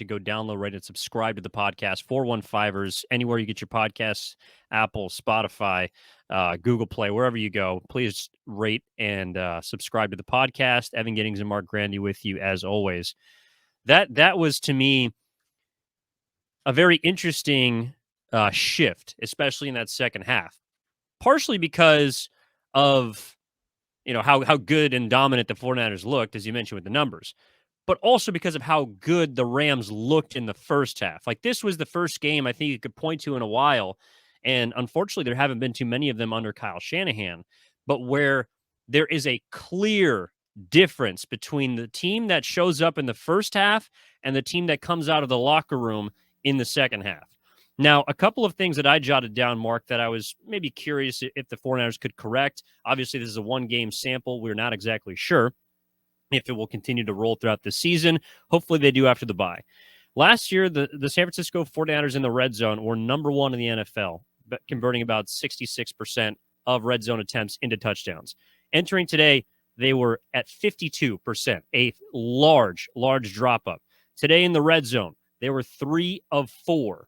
to go download, rate, and subscribe to the podcast. 415ers, anywhere you get your podcasts, Apple, Spotify, Google Play, wherever you go, please rate and subscribe to the podcast. Evan Giddings and Marc Grandy with you as always. That was, to me, a very interesting shift, especially in that second half, partially because of how good and dominant the 49ers looked, as you mentioned with the numbers, but also because of how good the Rams looked in the first half. Like, this was the first game I think you could point to in a while, and unfortunately there haven't been too many of them under Kyle Shanahan, but where there is a clear difference between the team that shows up in the first half and the team that comes out of the locker room in the second half. Now, a couple of things that I jotted down, Mark, that I was maybe curious if the 49ers could correct. Obviously, this is a one-game sample. We're not exactly sure if it will continue to roll throughout the season. Hopefully they do after the bye. Last year, the San Francisco 49ers in the red zone were number one in the NFL, converting about 66% of red zone attempts into touchdowns. Entering today, they were at 52%, a large drop-up. Today in the red zone, they were 3 of 4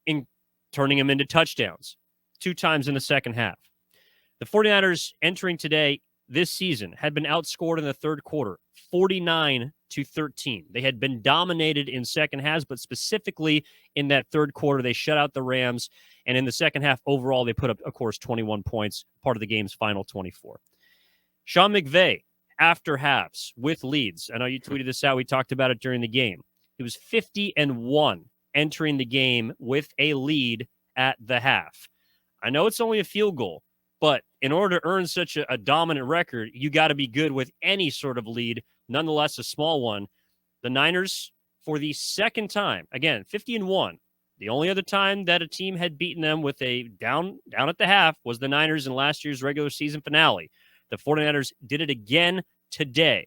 in turning them into touchdowns 2 times in the second half. The 49ers entering today this season had been outscored in the third quarter 49-13. They had been dominated in second halves, but specifically in that third quarter, they shut out the Rams. And in the second half, overall, they put up, of course, 21 points, part of the game's final 24. Sean McVay, after halves with leads. I know you tweeted this out. We talked about it during the game. It was 50-1 entering the game with a lead at the half. I know it's only a field goal, but in order to earn such a dominant record, you got to be good with any sort of lead, nonetheless a small one. The Niners, for the second time, again, 50-1. The only other time that a team had beaten them with a down at the half was the Niners in last year's regular season finale. The 49ers did it again today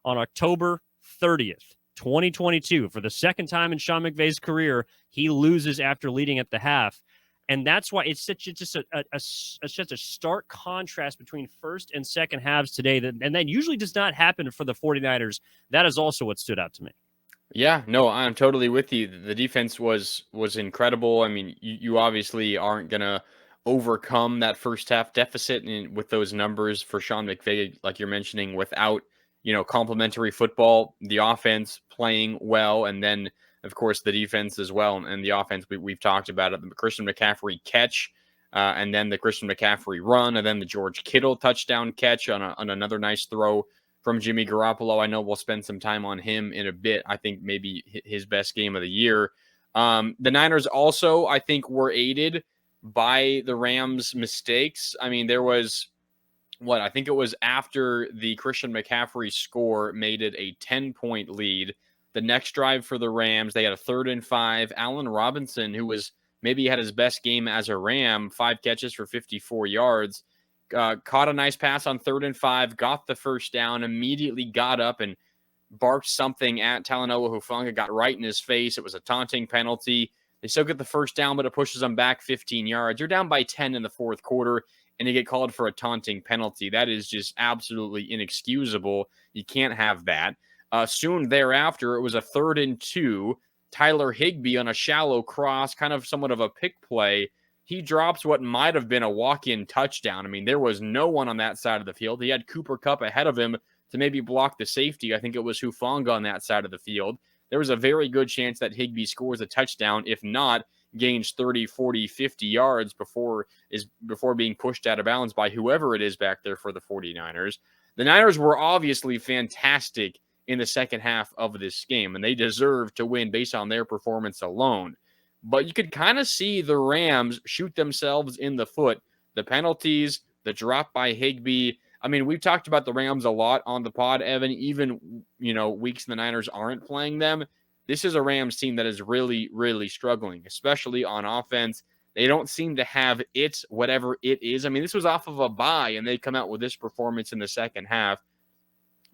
on October 30th. 2022, for the second time in Sean McVay's career, he loses after leading at the half. And that's why it's such a stark contrast between first and second halves today. And that usually does not happen for the 49ers. That is also what stood out to me. Yeah, no, I'm totally with you. The defense was incredible. I mean, you obviously aren't going to overcome that first half deficit with those numbers for Sean McVay, like you're mentioning, without complementary football, the offense playing well, and then, of course, the defense as well. And the offense, we've talked about it, the Christian McCaffrey catch, and then the Christian McCaffrey run, and then the George Kittle touchdown catch on another nice throw from Jimmy Garoppolo. I know we'll spend some time on him in a bit. I think maybe his best game of the year. The Niners also, I think, were aided by the Rams' mistakes. I mean, there was... I think it was after the Christian McCaffrey score made it a 10-point lead. The next drive for the Rams, they had a 3rd and 5. Allen Robinson, who was maybe had his best game as a Ram, 5 catches for 54 yards, caught a nice pass on 3rd and 5, got the first down, immediately got up and barked something at Talanoa Hufanga, got right in his face. It was a taunting penalty. They still get the first down, but it pushes them back 15 yards. You're down by 10 in the fourth quarter, and you get called for a taunting penalty. That is just absolutely inexcusable. You can't have that. Soon thereafter, it was a 3rd and 2. Tyler Higbee on a shallow cross, kind of somewhat of a pick play. He drops what might have been a walk-in touchdown. I mean, there was no one on that side of the field. He had Cooper Kupp ahead of him to maybe block the safety. I think it was Hufanga on that side of the field. There was a very good chance that Higbee scores a touchdown. If not, gains 30, 40, 50 yards before being pushed out of bounds by whoever it is back there for the 49ers. The Niners were obviously fantastic in the second half of this game, and they deserve to win based on their performance alone. But you could kind of see the Rams shoot themselves in the foot. The penalties, the drop by Higbee. I mean, we've talked about the Rams a lot on the pod, Evan, even, weeks the Niners aren't playing them. This is a Rams team that is really, really struggling, especially on offense. They don't seem to have it, whatever it is. I mean, this was off of a bye, and they come out with this performance in the second half.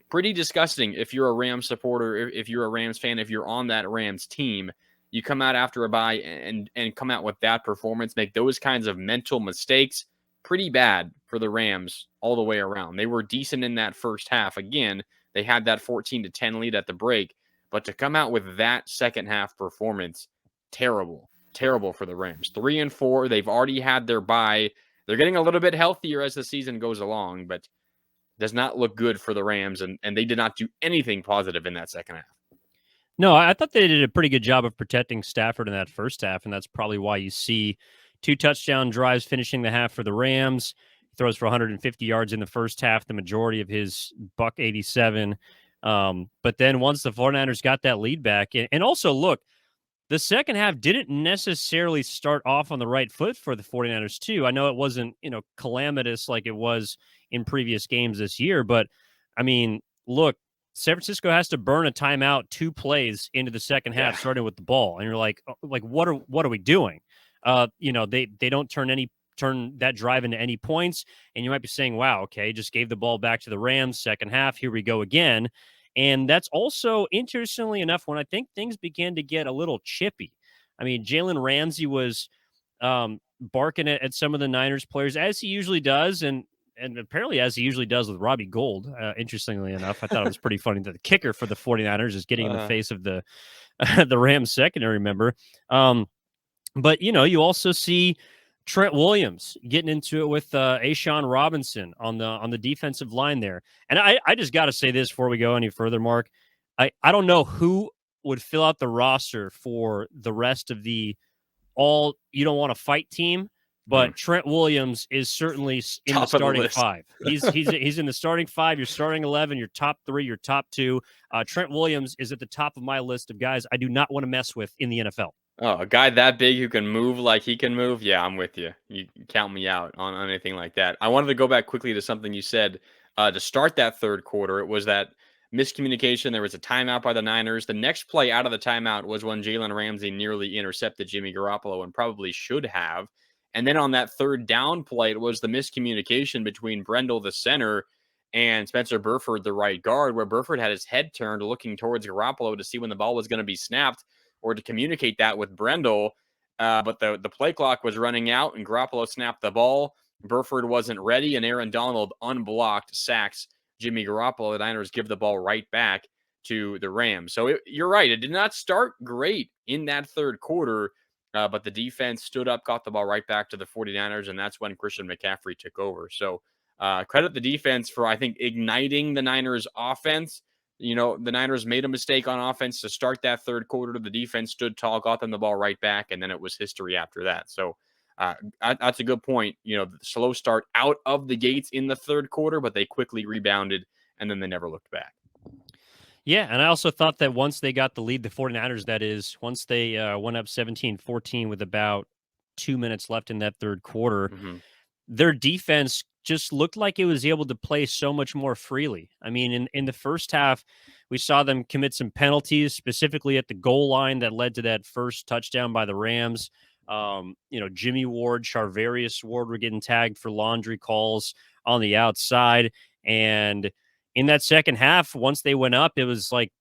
Pretty disgusting if you're a Rams supporter, if you're a Rams fan, if you're on that Rams team. You come out after a bye and come out with that performance, make those kinds of mental mistakes. Pretty bad for the Rams all the way around. They were decent in that first half. Again, they had that 14-10 lead at the break. But to come out with that second half performance, terrible, terrible for the Rams. 3-4. They've already had their bye. They're getting a little bit healthier as the season goes along, but does not look good for the Rams. And they did not do anything positive in that second half. No, I thought they did a pretty good job of protecting Stafford in that first half, and that's probably why you see 2 touchdown drives finishing the half for the Rams. He throws for 150 yards in the first half, the majority of his buck 87. But then once the 49ers got that lead back, and also look, the second half didn't necessarily start off on the right foot for the 49ers too. I know it wasn't, calamitous like it was in previous games this year, but I mean, look, San Francisco has to burn a timeout 2 plays into the second half, starting with the ball, and you're like, what are we doing? They don't turn that drive into any points, and you might be saying, wow, okay, just gave the ball back to the Rams second half. Here we go again. And that's also, interestingly enough, when I think things began to get a little chippy. I mean, Jalen Ramsey was barking at some of the Niners players, as he usually does, and apparently as he usually does with Robbie Gould. Interestingly enough, I thought it was pretty funny that the kicker for the 49ers is getting in the face of the the Rams secondary member. But, you also see Trent Williams getting into it with Ashawn Robinson on the defensive line there. And I just got to say this before we go any further, Mark. I don't know who would fill out the roster for the rest of the all you don't want to fight team, but Trent Williams is certainly in the starting 5. He's in the starting 5. You're starting 11. Your top 3. Your top 2. Trent Williams is at the top of my list of guys I do not want to mess with in the NFL. Oh, a guy that big who can move like he can move? Yeah, I'm with you. You count me out on anything like that. I wanted to go back quickly to something you said to start that third quarter. It was that miscommunication. There was a timeout by the Niners. The next play out of the timeout was when Jalen Ramsey nearly intercepted Jimmy Garoppolo and probably should have. And then on that third down play, it was the miscommunication between Brendel, the center, and Spencer Burford, the right guard, where Burford had his head turned looking towards Garoppolo to see when the ball was going to be snapped, or to communicate that with Brendel. But the play clock was running out and Garoppolo snapped the ball. Burford wasn't ready, and Aaron Donald unblocked sacks Jimmy Garoppolo. The Niners give the ball right back to the Rams. So you're right. It did not start great in that third quarter, but the defense stood up, got the ball right back to the 49ers, and that's when Christian McCaffrey took over. So credit the defense for, I think, igniting the Niners offense. The Niners made a mistake on offense to start that third quarter. The defense stood tall, got them the ball right back, and then it was history after that. So that's a good point. The slow start out of the gates in the third quarter, but they quickly rebounded, and then they never looked back. Yeah, and I also thought that once they got the lead, the 49ers, that is, once they went up 17-14 with about 2 minutes left in that third quarter, their defense just looked like it was able to play so much more freely. I mean, in the first half, we saw them commit some penalties, specifically at the goal line, that led to that first touchdown by the Rams. Jimmy Ward, Charvarius Ward were getting tagged for laundry calls on the outside. And in that second half, once they went up, it was like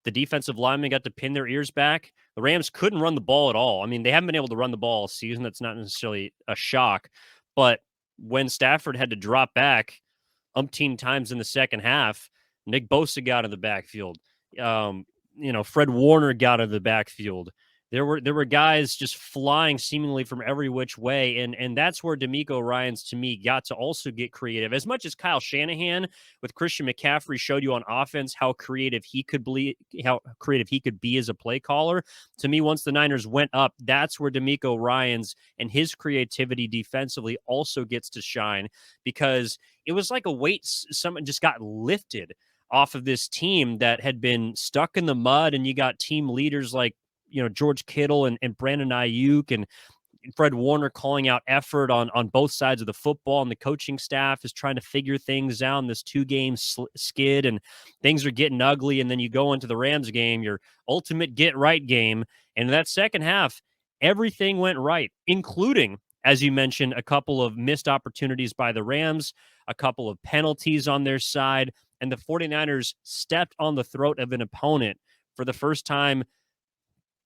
the defensive linemen got to pin their ears back. The Rams couldn't run the ball at all. I mean, they haven't been able to run the ball all season. That's not necessarily a shock. But when Stafford had to drop back umpteen times in the second half, Nick Bosa got in the backfield. Fred Warner got in the backfield. There were guys just flying seemingly from every which way, and that's where DeMeco Ryans, to me, got to also get creative. As much as Kyle Shanahan with Christian McCaffrey showed you on offense how creative he could be as a play caller, to me, once the Niners went up, that's where DeMeco Ryans and his creativity defensively also gets to shine, because it was like a weight someone just got lifted off of this team that had been stuck in the mud, and you got team leaders like George Kittle and Brandon Ayuk and Fred Warner calling out effort on both sides of the football, and the coaching staff is trying to figure things out in this 2-game skid, and things are getting ugly. And then you go into the Rams game, your ultimate get right game. And in that second half, everything went right, including, as you mentioned, a couple of missed opportunities by the Rams, a couple of penalties on their side, and the 49ers stepped on the throat of an opponent for the first time.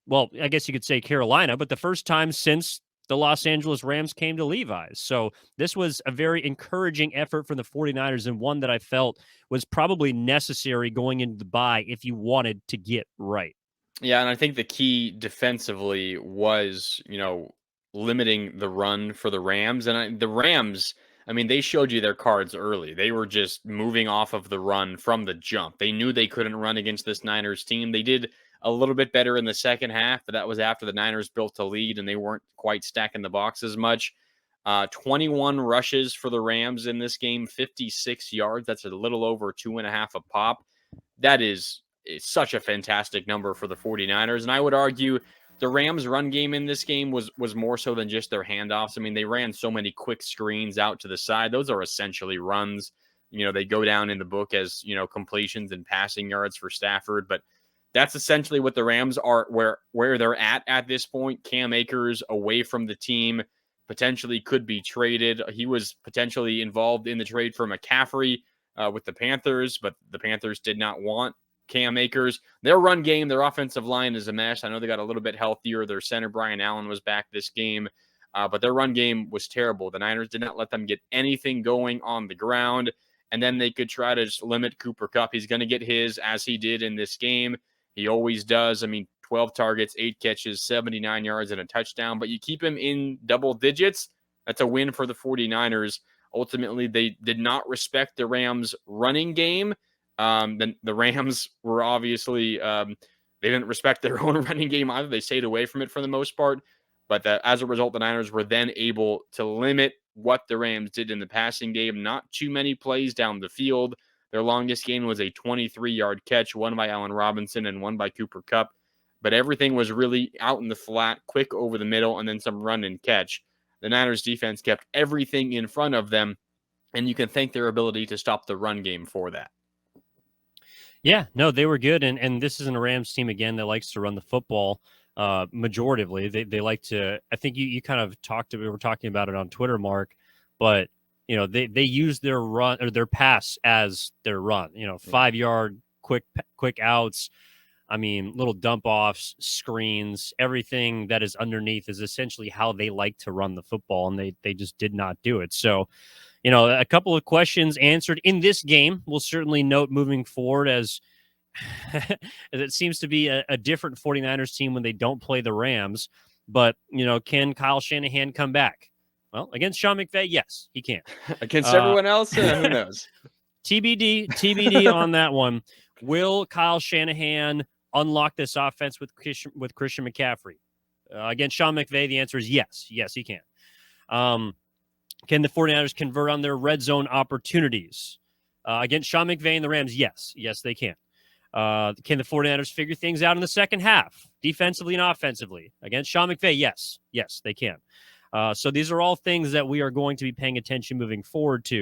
Well, I guess you could say Carolina, but the first time since the Los Angeles Rams came to Levi's. So this was a very encouraging effort from the 49ers, and one that I felt was probably necessary going into the bye if you wanted to get right. Yeah, and I think the key defensively was, limiting the run for the Rams. And the Rams, I mean, they showed you their cards early. They were just moving off of the run from the jump. They knew they couldn't run against this Niners team. They did a little bit better in the second half, but that was after the Niners built a lead and they weren't quite stacking the box as much. 21 rushes for the Rams in this game, 56 yards. That's a little over 2.5 a pop. That is such a fantastic number for the 49ers. And I would argue the Rams run game in this game was more so than just their handoffs. I mean, they ran so many quick screens out to the side. Those are essentially runs. They go down in the book as, completions and passing yards for Stafford, but that's essentially what the Rams are, where they're at this point. Cam Akers away from the team, potentially could be traded. He was potentially involved in the trade for McCaffrey with the Panthers, but the Panthers did not want Cam Akers. Their run game, their offensive line is a mess. I know they got a little bit healthier. Their center, Brian Allen, was back this game, but their run game was terrible. The Niners did not let them get anything going on the ground, and then they could try to just limit Cooper Kupp. He's going to get his, as he did in this game. He always does. I mean, 12 targets, 8 catches, 79 yards, and a touchdown, but you keep him in double digits, that's a win for the 49ers. Ultimately, they did not respect the Rams' running game. Then the Rams were obviously they didn't respect their own running game either. They stayed away from it for the most part. But as a result, the Niners were then able to limit what the Rams did in the passing game. Not too many plays down the field. Their longest gain was a 23-yard catch, one by Allen Robinson and one by Cooper Kupp. But everything was really out in the flat, quick over the middle, and then some run and catch. The Niners defense kept everything in front of them, and you can thank their ability to stop the run game for that. Yeah, no, they were good, and this isn't a Rams team again that likes to run the football majoritively. They like to. I think you kind of we were talking about it on Twitter, Mark, but they use their run or their pass as their run. 5-yard quick outs. I mean, little dump offs, screens, everything that is underneath is essentially how they like to run the football, and they just did not do it. So, a couple of questions answered in this game. We'll certainly note moving forward as it seems to be a different 49ers team when they don't play the Rams. But, can Kyle Shanahan come back? Well, against Sean McVay, yes, he can. Against everyone else, who knows? TBD on that one. Will Kyle Shanahan unlock this offense with Christian McCaffrey? Against Sean McVay, the answer is yes. Yes, he can. Can the 49ers convert on their red zone opportunities? Against Sean McVay and the Rams, yes. Yes, they can. Can the 49ers figure things out in the second half, defensively and offensively? Against Sean McVay, yes. Yes, they can. So these are all things that we are going to be paying attention moving forward to.